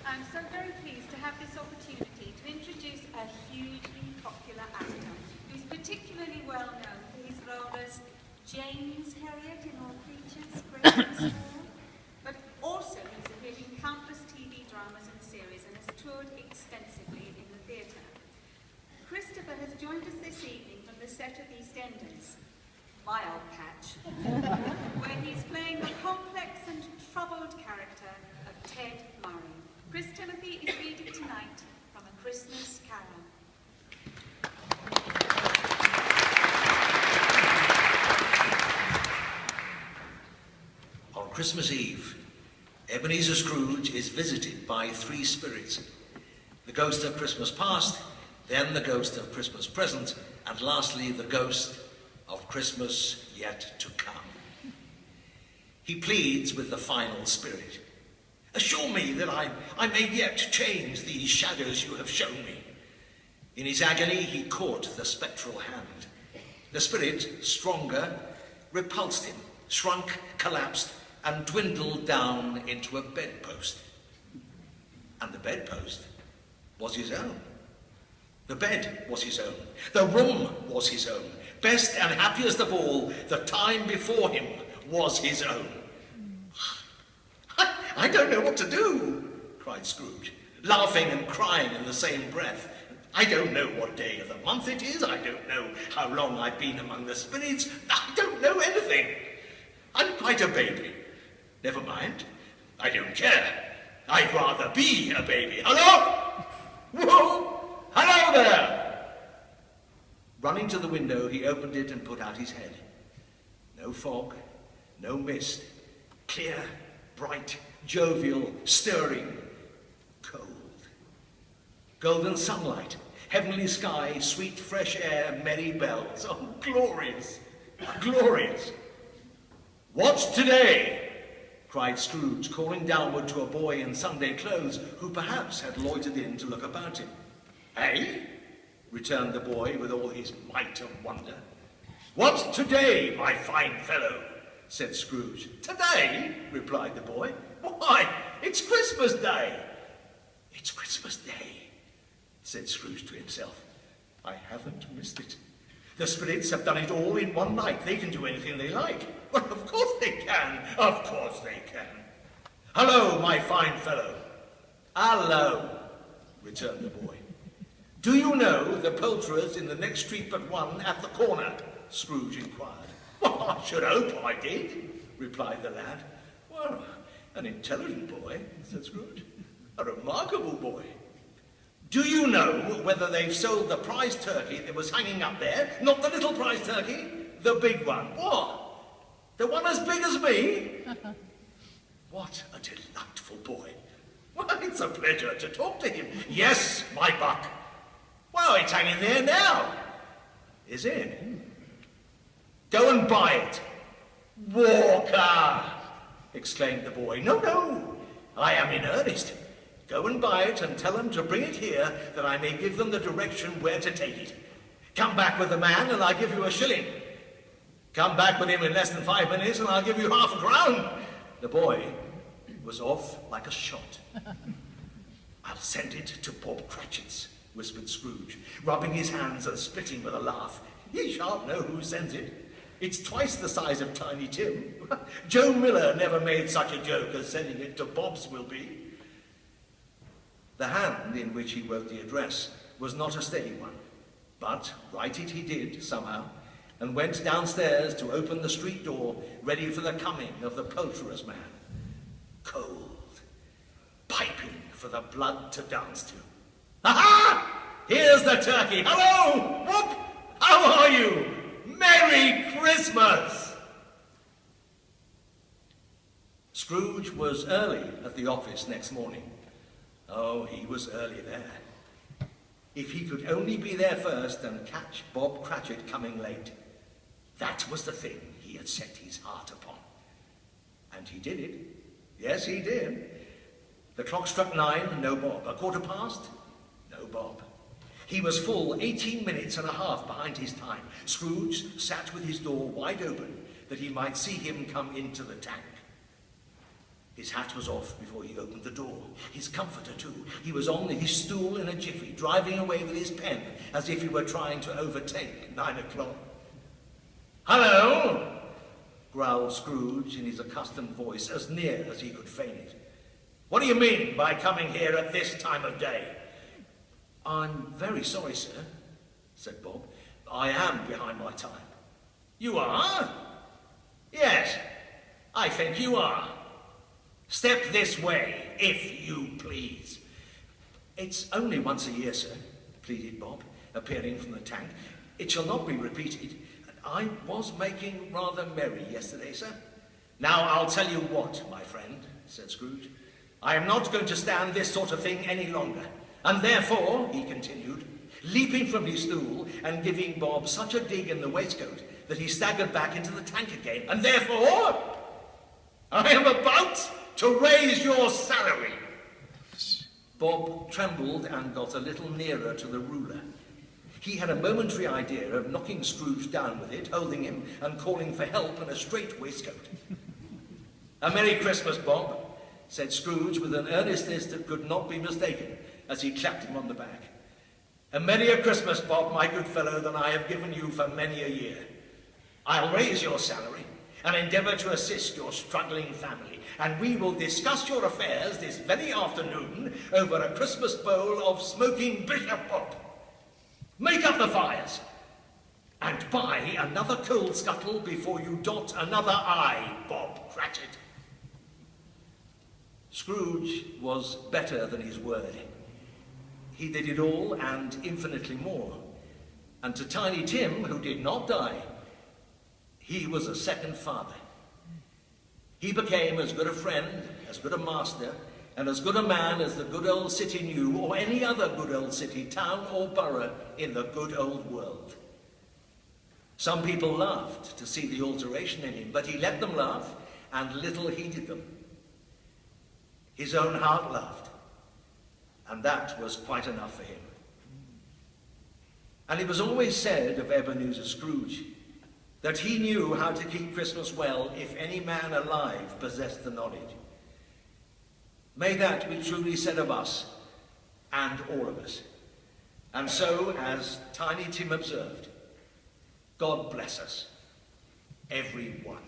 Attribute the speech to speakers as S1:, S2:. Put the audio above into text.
S1: I'm so very pleased to have this opportunity to introduce a hugely popular actor who's particularly well known for his role as James Herriot in All Creatures, Great and Small, but also he's appeared in countless TV dramas and series and has toured extensively in the theatre. Christopher has joined us this evening from the set of EastEnders, my old patch, where he's playing the complex and troubled character of Ted Murray. Chris Timothy is reading tonight from A Christmas Carol.
S2: On Christmas Eve, Ebenezer Scrooge is visited by three spirits: the ghost of Christmas past, then the ghost of Christmas present, and lastly the ghost of Christmas yet to come. He pleads with the final spirit: "Assure me that I may yet change these shadows you have shown me." In his agony, he caught the spectral hand. The spirit, stronger, repulsed him, shrunk, collapsed, and dwindled down into a bedpost. And the bedpost was his own. The bed was his own. The room was his own. Best and happiest of all, the time before him was his own. "I don't know what to do," cried Scrooge, laughing and crying in the same breath. "I don't know what day of the month it is. I don't know how long I've been among the spirits. I don't know anything. I'm quite a baby. Never mind. I don't care. I'd rather be a baby. Hello? Whoa! Hello there!" Running to the window, he opened it and put out his head. No fog, no mist. Clear, bright, jovial, stirring, cold. Golden sunlight, heavenly sky, sweet fresh air, merry bells. Oh, glorious, glorious. "What's today?" cried Scrooge, calling downward to a boy in Sunday clothes who perhaps had loitered in to look about him. "Eh?" returned the boy with all his might of wonder. "What's today, my fine fellow?" said Scrooge. "Today?" replied the boy. "Why, it's Christmas Day." "It's Christmas Day," said Scrooge to himself. "I haven't missed it. The spirits have done it all in one night. They can do anything they like. Well, of course they can. Of course they can. Hello, my fine fellow." "Hello," returned the boy. "Do you know the poulterers in the next street but one at the corner?" Scrooge inquired. "Well, I should hope I did," replied the lad. "Well, an intelligent boy," said Scrooge. "A remarkable boy. Do you know whether they've sold the prize turkey that was hanging up there? Not the little prize turkey, the big one." "What? The one as big as me?" "What a delightful boy. Well, it's a pleasure to talk to him." "Yes, my buck." "Well, it's hanging there now." "Is it? Go and buy it." "Walker!" exclaimed the boy. No, I am in earnest. Go and buy it and tell them to bring it here that I may give them the direction where to take it. Come back with the man and I'll give you a shilling. Come back with him in less than 5 minutes and I'll give you half a crown." The boy was off like a shot. "I'll send it to Bob Cratchit's," whispered Scrooge, rubbing his hands and spitting with a laugh. "He shan't know who sends it. It's twice the size of Tiny Tim. Joe Miller never made such a joke as sending it to Bob's will be." The hand in which he wrote the address was not a steady one, but write it he did somehow, and went downstairs to open the street door, ready for the coming of the poulterer's man. Cold, piping for the blood to dance to. "Aha! Here's the turkey! Hello! Whoop! How are you? Merry Christmas!" Scrooge was early at the office next morning. Oh, he was early there. If he could only be there first and catch Bob Cratchit coming late, that was the thing he had set his heart upon. And he did it. Yes, he did. The clock struck 9, no Bob. 1:15, no Bob. He was full 18 minutes and a half behind his time. Scrooge sat with his door wide open that he might see him come into the tank. His hat was off before he opened the door. His comforter, too. He was on his stool in a jiffy, driving away with his pen, as if he were trying to overtake 9 o'clock. "Hello!" growled Scrooge in his accustomed voice, as near as he could feign it. "What do you mean by coming here at this time of day?" "I'm very sorry, sir," said Bob. "I am behind my time." "You are?" "Yes, I think you are. Step this way, if you please." "It's only once a year, sir," pleaded Bob, appearing from the tank. "It shall not be repeated. I was making rather merry yesterday, sir." "Now, I'll tell you what, my friend," said Scrooge. "I am not going to stand this sort of thing any longer. And therefore," he continued, leaping from his stool and giving Bob such a dig in the waistcoat that he staggered back into the tank again, "and therefore, I am about to raise your salary." Bob trembled and got a little nearer to the ruler. He had a momentary idea of knocking Scrooge down with it, holding him and calling for help and a straight waistcoat. "A Merry Christmas, Bob," said Scrooge with an earnestness that could not be mistaken as he clapped him on the back. "A merrier Christmas, Bob, my good fellow, than I have given you for many a year. I'll raise your salary and endeavour to assist your struggling family, and we will discuss your affairs this very afternoon over a Christmas bowl of smoking bishop pop. Make up the fires, and buy another coal scuttle before you dot another I, Bob Cratchit." Scrooge was better than his word. He did it all and infinitely more. And to Tiny Tim, who did not die, he was a second father. He became as good a friend, as good a master, and as good a man as the good old city knew, or any other good old city, town or borough in the good old world. Some people laughed to see the alteration in him, but he let them laugh and little heeded them. His own heart laughed, and that was quite enough for him. And it was always said of Ebenezer Scrooge that he knew how to keep Christmas well if any man alive possessed the knowledge. May that be truly said of us and all of us. And so, as Tiny Tim observed, God bless us, every one.